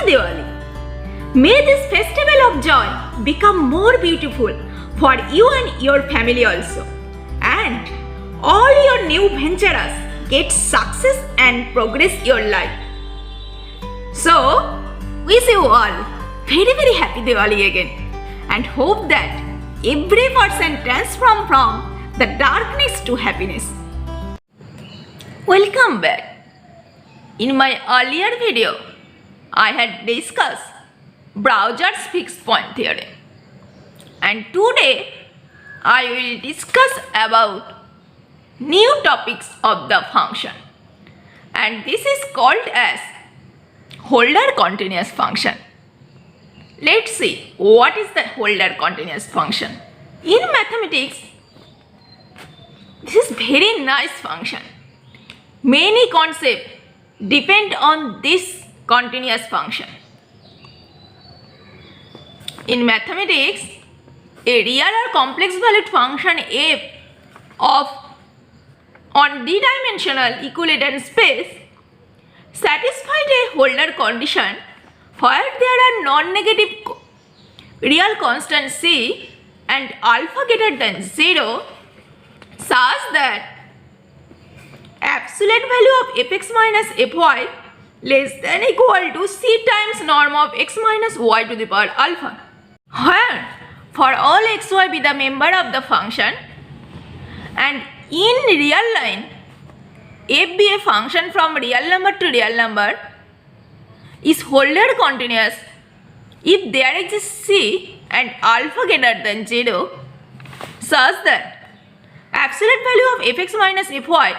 Diwali! May this festival of joy become more beautiful for you and your family also. And all your new ventures get success and progress your life. So, wish you all very happy Diwali again and hope that every person transform from the darkness to happiness. Welcome back. In my earlier video, I had discussed Browser's fixed point theorem, and today I will discuss about new topics of the function, and this is called as Holder continuous function. Let's see what is the Holder continuous function. In mathematics, this is very nice function. Many concepts depend on this continuous function. In mathematics, a real or complex valued function f of on d-dimensional equilateral space satisfies a Holder condition where there are non-negative real constant c and alpha greater than 0 such that absolute value of fx minus fy less than equal to c times norm of x minus y to the power alpha, where for all xy be the member of the function and in real line f be a function from real number to real number is Holder continuous if there exists c and alpha greater than 0 such that absolute value of fx minus fy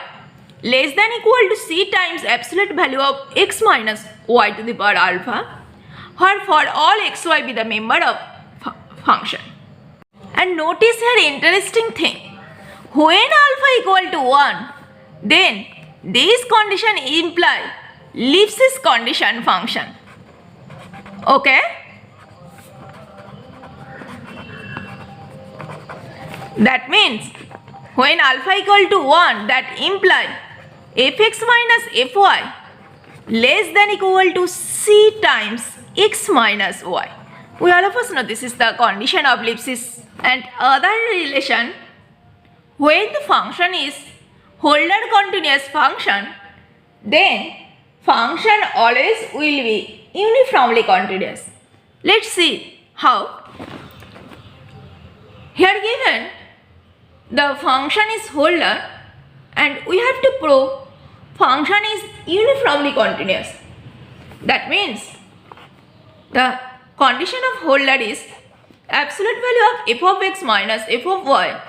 less than equal to c times absolute value of x minus y to the power alpha, where for all xy be the member of function. And notice here interesting thing, when alpha equal to 1, then this condition imply Lipschitz condition function. Okay? That means when alpha equal to 1, that imply fx minus fy less than equal to c times x minus y. We all of us know this is the condition of Lipschitz. And other relation, when the function is Holder continuous function, then function always will be uniformly continuous. Let's see how. Here given the function is Holder and we have to prove function is uniformly continuous. That means the condition of Holder is absolute value of f of x minus f of y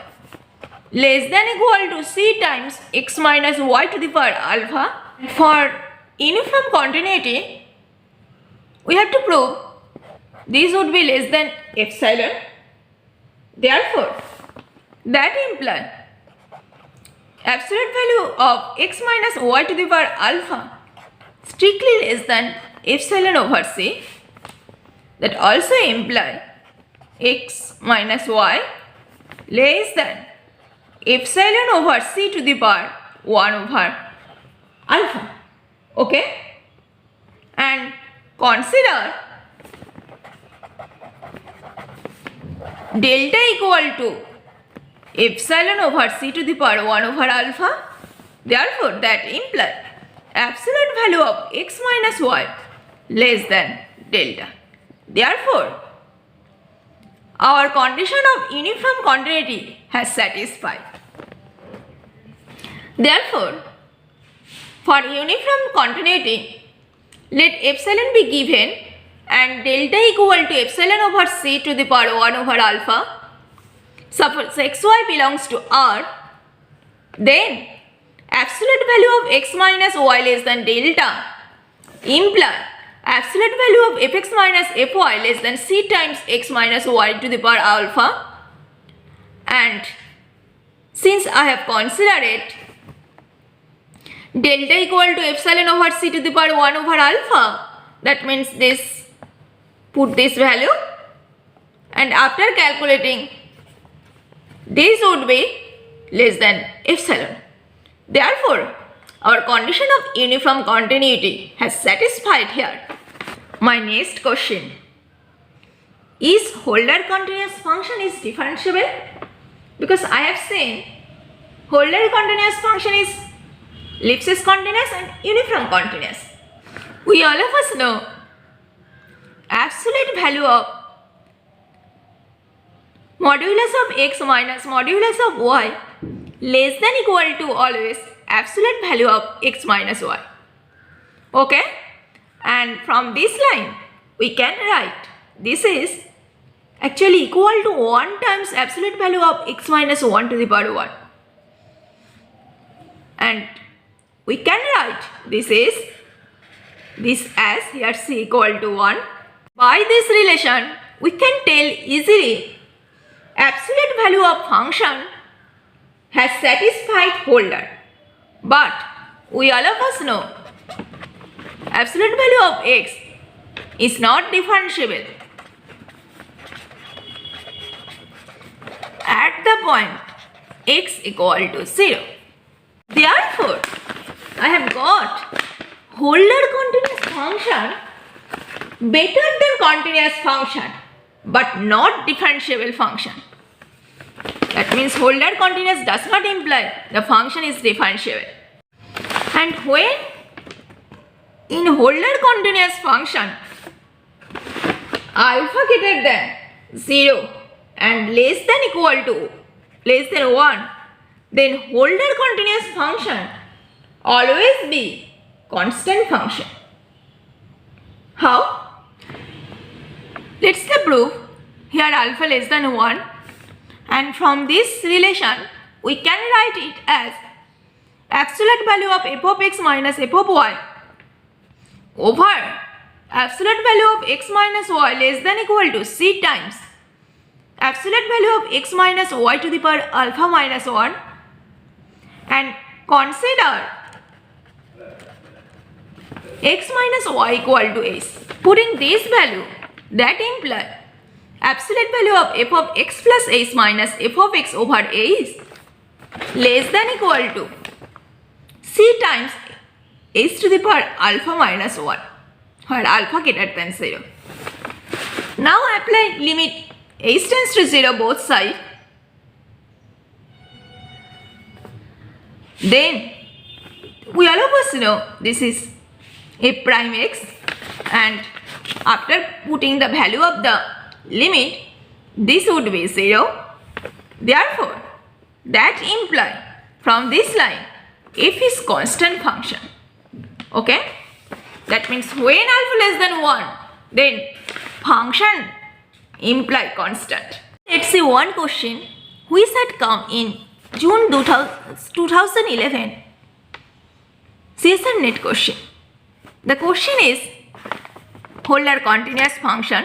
less than equal to c times x minus y to the power alpha. For uniform continuity, we have to prove this would be less than epsilon. Therefore, that implies absolute value of x minus y to the power alpha strictly less than epsilon over c. That also implies x minus y less than epsilon over c to the power 1 over alpha. Okay? And consider delta equal to epsilon over c to the power 1 over alpha. Therefore, that implies absolute value of x minus y less than delta. Therefore, our condition of uniform continuity has satisfied. Therefore, for uniform continuity, let epsilon be given and delta equal to epsilon over c to the power 1 over alpha. Suppose xy belongs to R, then absolute value of x minus y less than delta imply absolute value of fx minus fy less than c times x minus y to the power alpha. And since I have considered delta equal to epsilon over c to the power 1 over alpha, that means this, put this value, and after calculating this would be less than epsilon. Therefore, our condition of uniform continuity has satisfied here. My next question. Is Holder continuous function is differentiable? Because I have seen Holder continuous function is Lipschitz continuous and uniform continuous. We all of us know absolute value of modulus of x minus modulus of y less than equal to always absolute value of x minus y. Okay? And from this line we can write this is actually equal to 1 times absolute value of x minus 1 to the power 1. And we can write this as here c equal to 1. By this relation we can tell easily absolute value of function has satisfied Holder. But we all of us know absolute value of x is not differentiable at the point x equal to 0. Therefore, I have got Holder continuous function better than continuous function but not differentiable function. That means Holder continuous does not imply the function is differentiable. And when in Holder continuous function alpha greater than 0 and less than 1, then Holder continuous function always be constant function. How? Let's say prove here alpha less than 1, and from this relation we can write it as absolute value of f of x minus f of y over absolute value of x minus y less than equal to c times absolute value of x minus y to the power alpha minus 1, and consider x minus y equal to s. Putting this value, that implies absolute value of f of x plus s minus f of x over a is less than equal to c times s to the power alpha minus 1, where alpha greater than 0. Now apply limit s tends to 0 both sides. Then we all of us know this is f prime x, and after putting the value of the limit this would be 0. Therefore, that implies from this line f is constant function. Okay? That means when alpha less than 1, then function imply constant. Let's see one question which had come in June 2011 CSR net question. The question is Holder continuous function.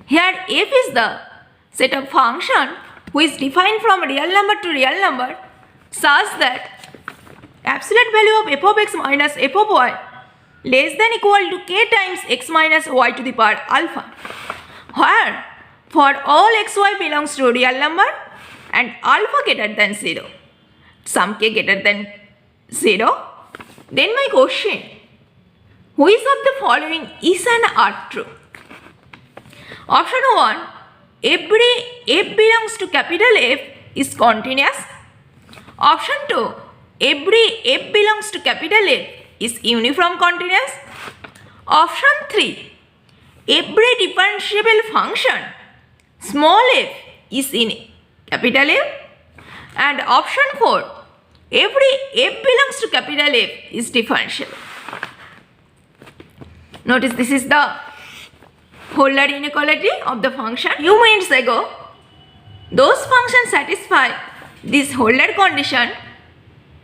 Here f is the set of function which is defined from real number to real number such that absolute value of f of x minus f of y less than equal to k times x minus y to the power alpha, where for all xy belongs to real number and alpha greater than 0, some k greater than 0. Then my question, which of the following is and are true? Option 1, every f belongs to capital F is continuous. Option 2, every f belongs to capital F is uniform continuous. Option 3, every differentiable function small f is in capital F. And option 4, every f belongs to capital F is differentiable. Notice this is the Holder inequality of the function. Few minutes ago, those functions satisfy this Holder condition.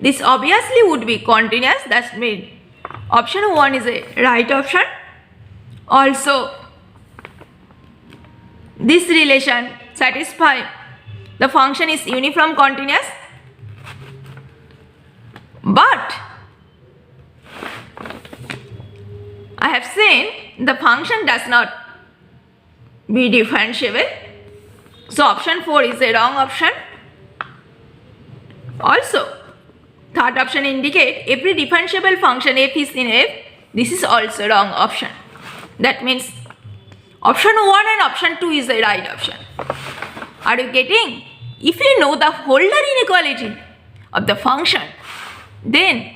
This obviously would be continuous. That means option 1 is a right option. Also, this relation satisfy the function is uniform continuous. But I have seen the function does not be differentiable. So option 4 is a wrong option. Also, third option indicate every differentiable function f is in F. This is also wrong option. That means option 1 and option 2 is the right option. Are you getting? If you know the Holder inequality of the function, then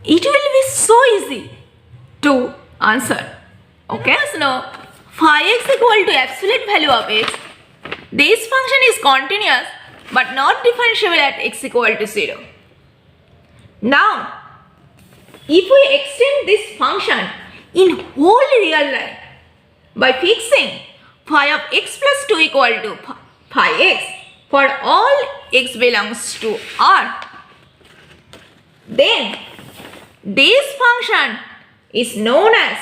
it will be so easy to answer. Okay? So now phi x equal to absolute value of x. This function is continuous but not differentiable at x equal to 0. Now, if we extend this function in whole real line by fixing phi of x plus 2 equal to phi x for all x belongs to R, then this function is known as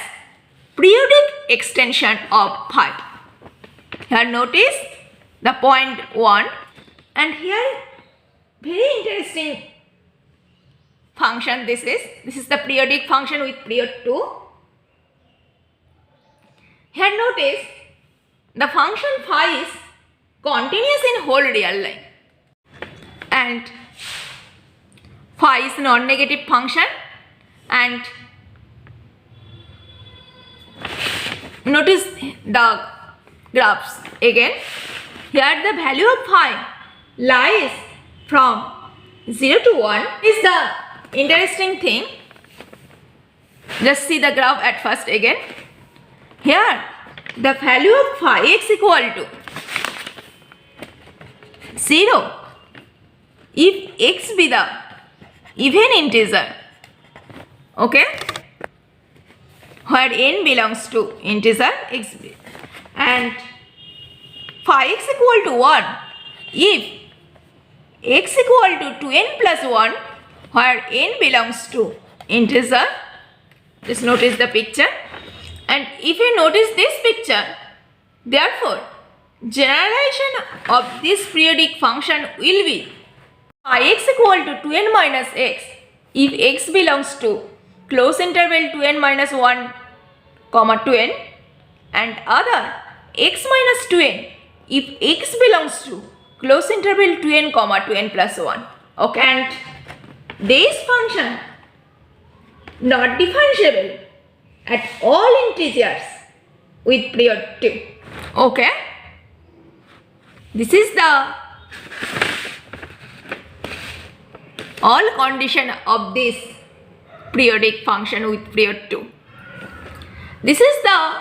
periodic extension of phi. Here notice the point 1, and here very interesting function this is the periodic function with period 2. Here notice the function phi is continuous in whole real line and phi is non-negative function, and notice the graphs again. Here the value of phi lies from 0 to 1 is the interesting thing. Just see the graph at first again. Here the value of phi x equal to 0 if x be the even integer, okay, where n belongs to integer x, and phi x equal to 1 if x equal to 2n plus 1 where n belongs to integer. Just notice the picture, and if you notice this picture, therefore generalization of this periodic function will be phi x equal to 2n minus x if x belongs to close interval 2n minus 1 comma 2n, and other x minus 2n if x belongs to close interval 2n comma 2n plus 1. Okay, and this function not differentiable at all integers with period 2. Okay, this is the all condition of this periodic function with period 2. This is the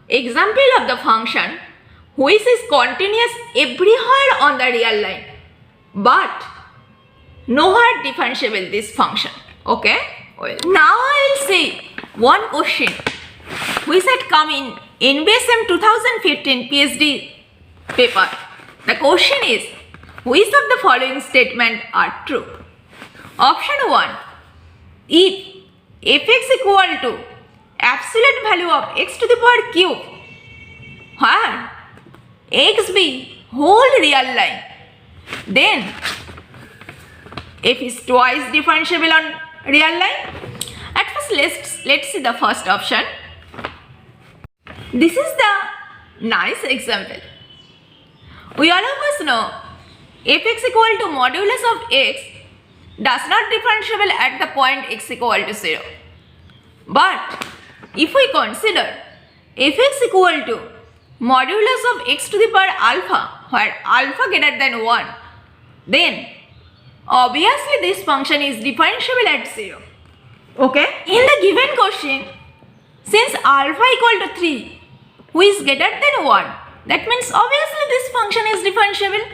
example of the function which is continuous everywhere on the real line but nowhere differentiable this function. Okay, well, now I will see one question which had come in NBSM 2015 PhD paper. The question is, which of the following statements are true? Option 1, if fx equal to absolute value of x to the power cube where x be whole real line, then f is twice differentiable on real line. At first let's see the first option. This is the nice example. We all of us know fx equal to modulus of x does not differentiable at the point x equal to 0. But if we consider fx equal to modulus of x to the power alpha where alpha greater than 1, then obviously this function is differentiable at 0. Okay, in the given question, since alpha equal to 3 which is greater than 1, that means obviously this function is differentiable,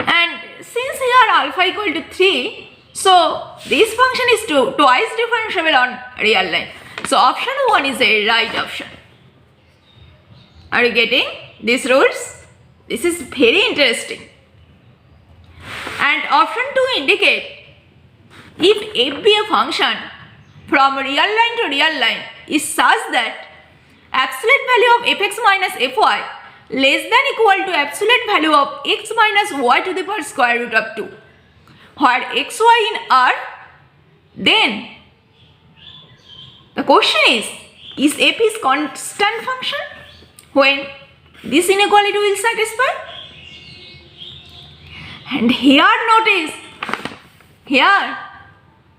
and since here alpha equal to 3, so this function is twice differentiable on real line. So option 1 is a right option. Are you getting these rules? This is very interesting. And option 2 indicate if f be a function from real line to real line is such that absolute value of fx minus fy less than equal to absolute value of x minus y to the power square root of 2 where xy in R, then the question is f is constant function when this inequality will satisfy? And here notice, here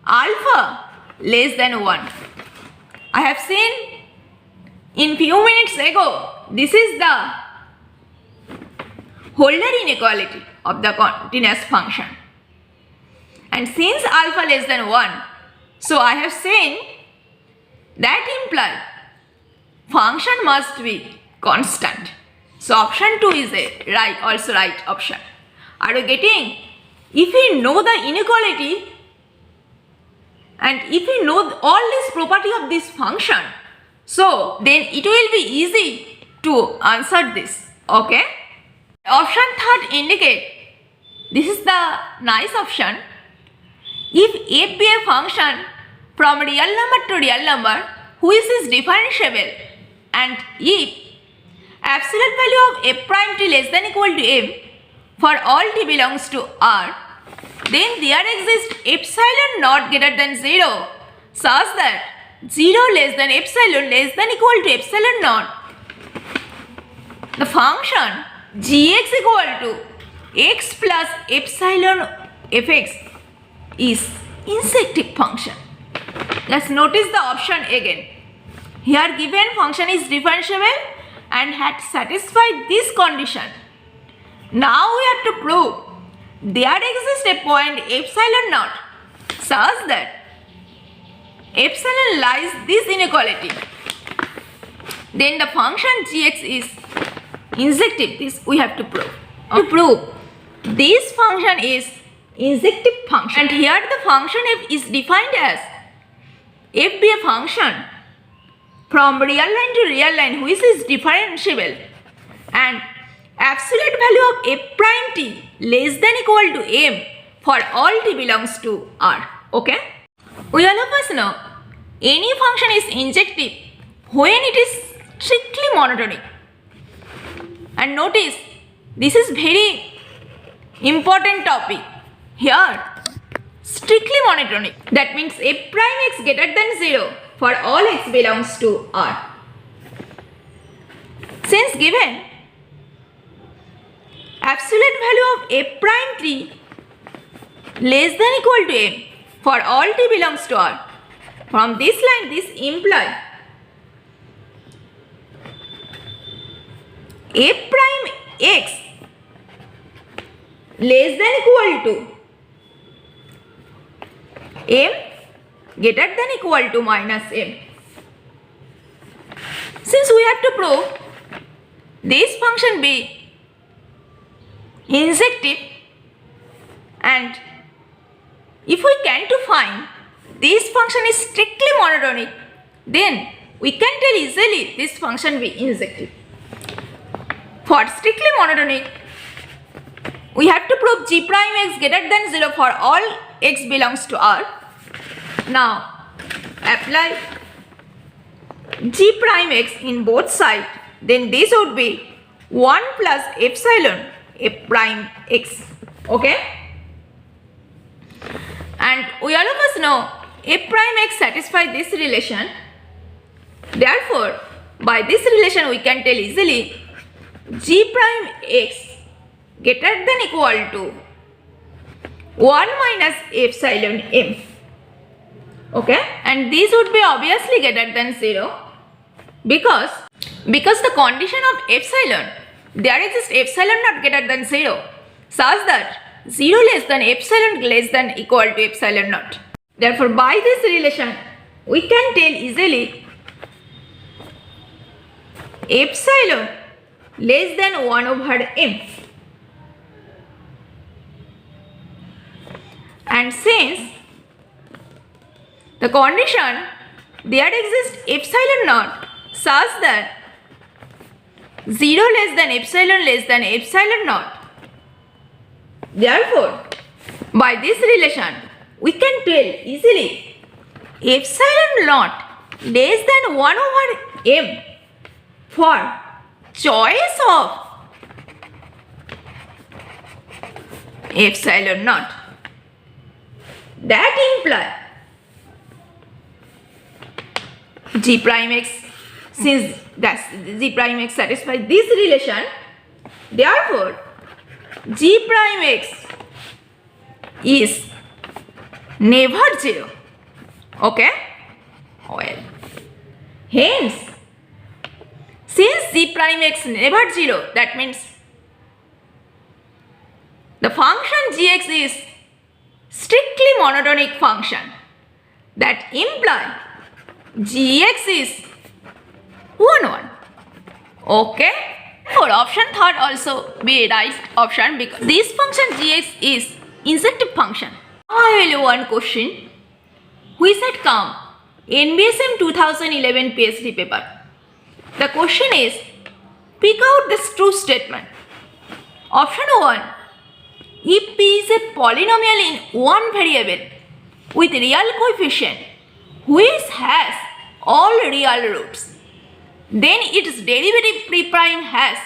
alpha less than 1. I have seen in few minutes ago, this is the Holder inequality of the continuous function. And since alpha less than 1, so I have seen that implies function must be constant. So option 2 is also right option. Are you getting? If we know the inequality and if we know all this property of this function, so then it will be easy to answer this. Okay? Option 3 indicate, this is the nice option. If f be a function from real number to real number which is differentiable, and if absolute value of f prime t less than equal to m for all t belongs to R, then there exists epsilon not greater than 0 such that 0 less than epsilon less than equal to epsilon naught. The function gx equal to x plus epsilon fx is injective function. Let's notice the option again. Here given function is differentiable and had satisfied this condition. Now we have to prove there exists a point epsilon naught such that epsilon lies this inequality. Then the function gx is injective. This we have to prove. To prove this function is injective function, and here the function f is defined as f be a function from real line to real line which is differentiable and absolute value of f prime t less than equal to m for all t belongs to R. Okay? We all of us know any function is injective when it is strictly monotonic. And notice this is very important topic. Here strictly monotonic, that means f prime x greater than 0 for all x belongs to R. Since given absolute value of f prime t less than equal to m for all t belongs to R, from this line this implies f prime x less than equal to m greater than equal to minus m. Since we have to prove this function be injective, and if we can to find this function is strictly monotonic, then we can tell easily this function be injective. For strictly monotonic, we have to prove g prime x greater than 0 for all x belongs to R. Now apply g prime x in both sides, then this would be 1 plus epsilon f prime x. Okay? And we all of us know f prime x satisfies this relation. Therefore, by this relation we can tell easily g prime x greater than equal to 1 minus epsilon m. Okay? And this would be obviously greater than 0 because the condition of epsilon, there exists epsilon not greater than 0 such that 0 less than epsilon less than equal to epsilon naught. Therefore, by this relation we can tell easily epsilon less than 1 over m. And since the condition there exists epsilon naught such that 0 less than epsilon naught, therefore by this relation we can tell easily epsilon naught less than 1 over m for choice of epsilon naught. That implies g prime x, since g prime x satisfies this relation, therefore g prime x is never 0. Okay? Well, hence since g prime x never 0, that means the function gx is strictly monotonic function. That imply gx is 1 1. Okay. For option third also be right option because this function gx is injective function. Now I will one question which had come NBSM 2011 PhD paper. The question is, pick out this true statement. Option 1, if p is a polynomial in one variable with real coefficient which has all real roots, then its derivative p prime has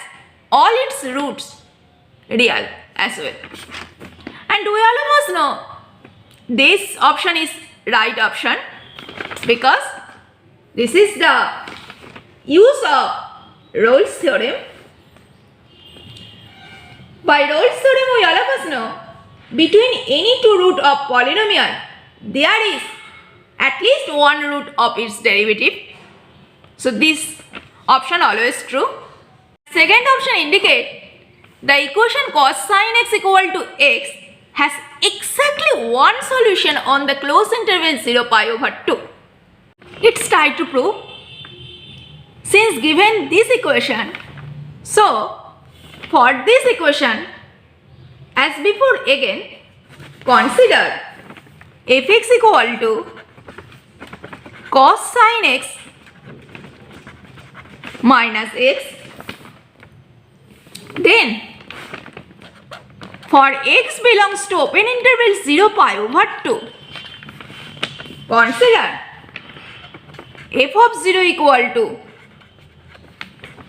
all its roots real as well. And we all of us know this option is right option because this is the use of Rolle's theorem. By Rolle's theorem we all of us know between any two root of polynomial there is at least one root of its derivative. So this option always true. Second option indicate the equation cos sin x equal to x has exactly one solution on the closed interval 0 pi over 2. Let's try to prove. Since given this equation, so for this equation as before again consider fx equal to cos sin x minus x. Then for x belongs to open interval 0 pi over 2, consider f of 0 equal to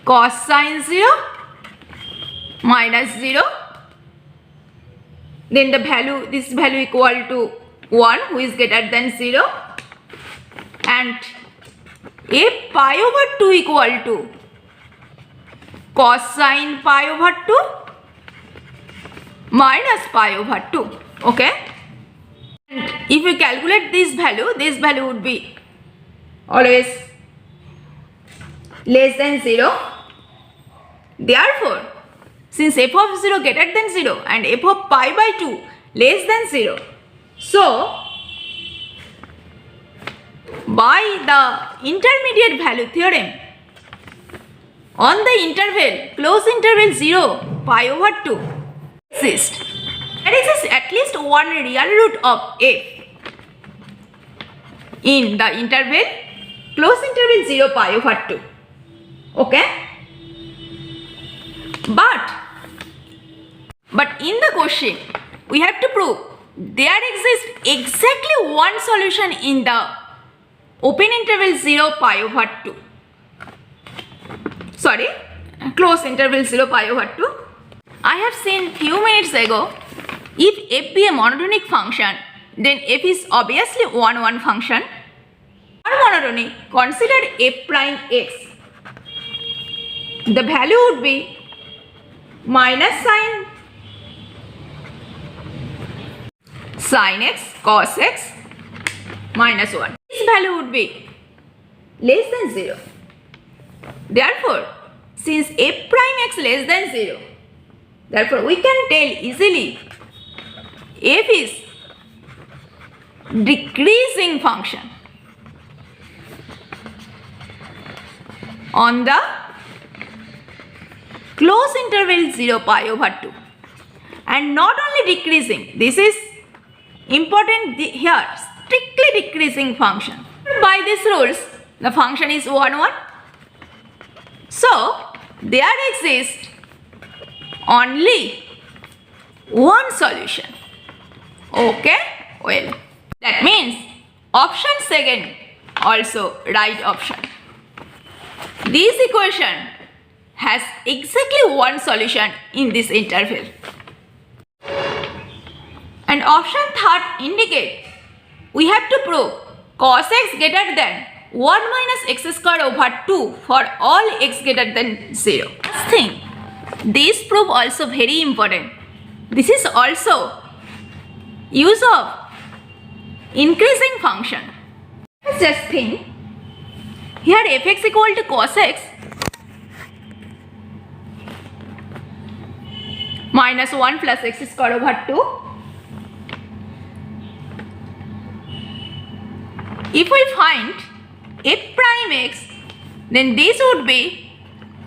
cos sin 0 minus 0. Then the value, this value equal to 1 who is greater than 0, and f pi over 2 equal to cos sin pi over 2 minus pi over 2. Okay. And if you calculate this value would be always less than 0. Therefore, since f of 0 greater than 0 and f of pi by 2 less than 0, so by the intermediate value theorem on the interval closed interval 0 pi over 2 exists. There exists at least one real root of f in the interval closed interval 0 pi over 2. Okay. But in the question we have to prove there exists exactly one solution in the open interval 0 pi over 2. Sorry, close interval 0 pi over 2. I have seen few minutes ago, if f be a monotonic function, then f is obviously 1 1 function. For monotonic, consider f prime x. The value would be minus sin x cos x minus 1. This value would be less than 0. Therefore, since f prime x less than 0, therefore we can tell easily f is decreasing function on the closed interval 0 pi over 2. And not only decreasing, this is important here, strictly decreasing function. By these rules, the function is 1 1. So, there exists only one solution. Okay, well, that means option second also right option. This equation has exactly one solution in this interval. And option third indicate we have to prove cos x greater than 1 minus x square over 2 for all x greater than 0. Last thing, this proof also very important. This is also use of increasing function. Let's just think, here fx equal to cos x minus 1 plus x square over 2. If we find f prime x, then this would be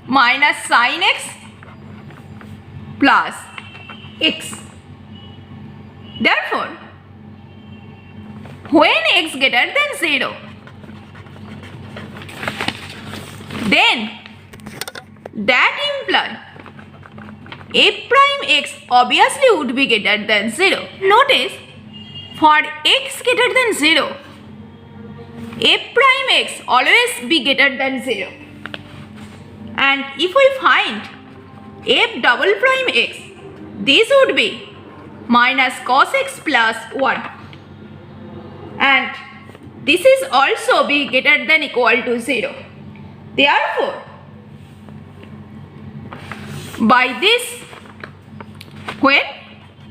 minus sin x plus x. Therefore, when x greater than 0, then that implies f prime x obviously would be greater than 0. Notice, for x greater than 0, f prime x always be greater than 0. And if we find f double prime x, this would be minus cos x plus 1. And this is also be greater than equal to 0. Therefore, by this, when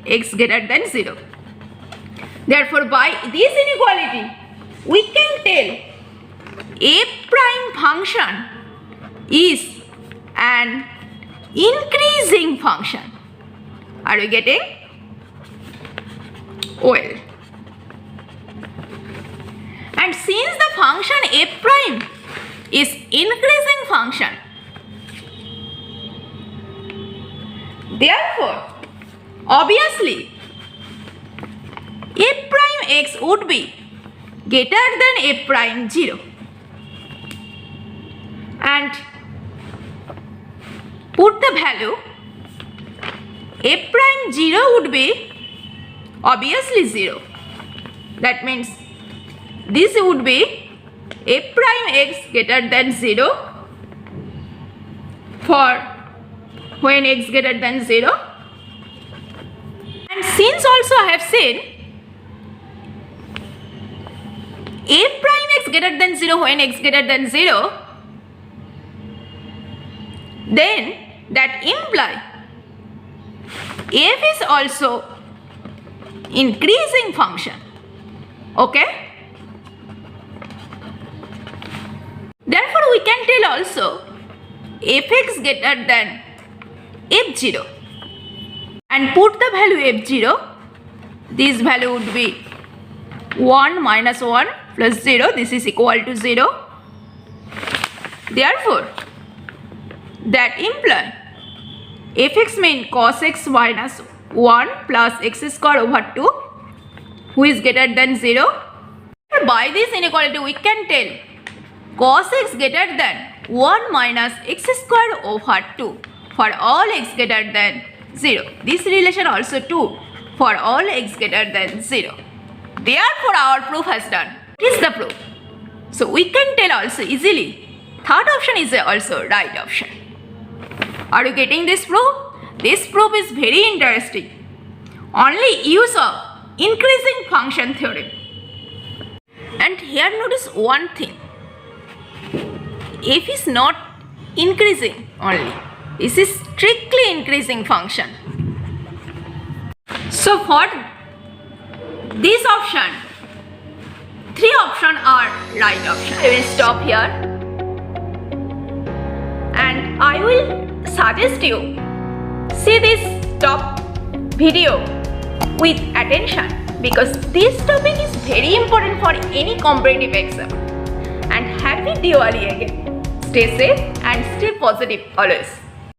x greater than 0. Therefore, by this inequality, we can tell f prime function is an increasing function. Are you getting? Well. And since the function f prime is increasing function, therefore, obviously, f prime x would be greater than f prime 0. And put the value, f prime 0 would be obviously 0. That means this would be f prime x greater than 0 for when x greater than 0. And since also I have said f prime x greater than 0 when x greater than 0, then that implies f is also increasing function. Okay? Therefore, we can tell also fx greater than f0 and put the value f0. This value would be 1 minus 1 plus 0. This is equal to 0. Therefore, that implies fx mean cos x minus 1 plus x square over 2, who is greater than 0. By this inequality, we can tell cos x greater than 1 minus x square over 2 for all x greater than 0. This relation also true for all x greater than 0. Therefore, our proof has done. This is the proof. So, we can tell also easily third option is also right option. Are you getting this proof? This proof is very interesting. Only use of increasing function theorem. And here notice one thing. F is not increasing only. This is strictly increasing function. So for this option, 3 options are right option. I will stop here. And I will suggest you see this top video with attention, because this topic is very important for any competitive exam. And happy Diwali again. Stay safe and stay positive always.